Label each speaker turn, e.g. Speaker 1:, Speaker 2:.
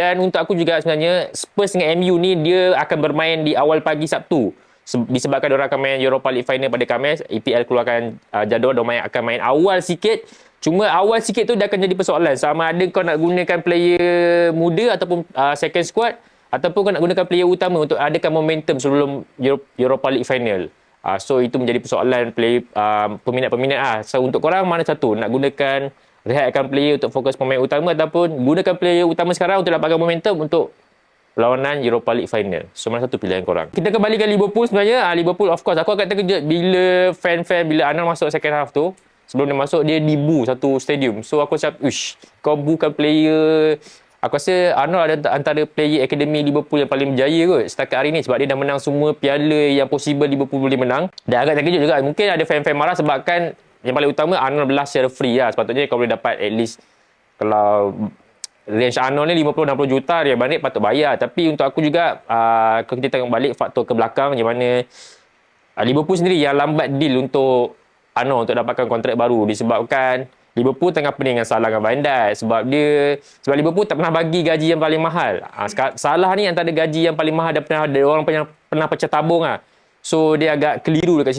Speaker 1: Dan untuk aku juga sebenarnya Spurs dengan MU ni dia akan bermain di awal pagi Sabtu. Disebabkan diorang akan main Europa League Final pada Khamis, EPL keluarkan jadual diorang akan main awal sikit. Cuma awal sikit tu dia akan jadi persoalan sama ada kau nak gunakan player muda ataupun second squad ataupun kau nak gunakan player utama untuk adakan momentum sebelum Europa League Final. So itu menjadi persoalan peminat-peminat. So untuk korang mana satu? Nak gunakan rehatkan player untuk fokus pemain utama ataupun gunakan player utama sekarang untuk dapatkan momentum untuk perlawanan Europa League Final. So mana satu pilihan korang? Kita kembali ke Liverpool sebenarnya. Liverpool of course aku agak terkejut bila bila Arnold masuk second half tu. Sebelum dia masuk dia dibu satu stadium. So aku cakap, "Uish, kau bukan player." Aku rasa Arnold ada antara player akademi Liverpool yang paling berjaya kot setakat hari ni sebab dia dah menang semua piala yang possible Liverpool boleh menang. Dan agak terkejut juga. Mungkin ada fan-fan marah sebabkan yang paling utama Arnold belah secara free lah. Sepatutnya kau boleh dapat at least kalau range Arnold ni 50-60 juta Real Madrid patut bayar. Tapi untuk aku juga kalau kita tengok balik faktor ke belakang di mana Liverpool sendiri yang lambat deal untuk Arnold untuk dapatkan kontrak baru disebabkan Liverpool tengah pening dengan Salah dengan Van Dijk sebab Liverpool tak pernah bagi gaji yang paling mahal. Salah ni antara gaji yang paling mahal dan pernah ada orang pernah pecah tabung . So dia agak keliru dekat situ.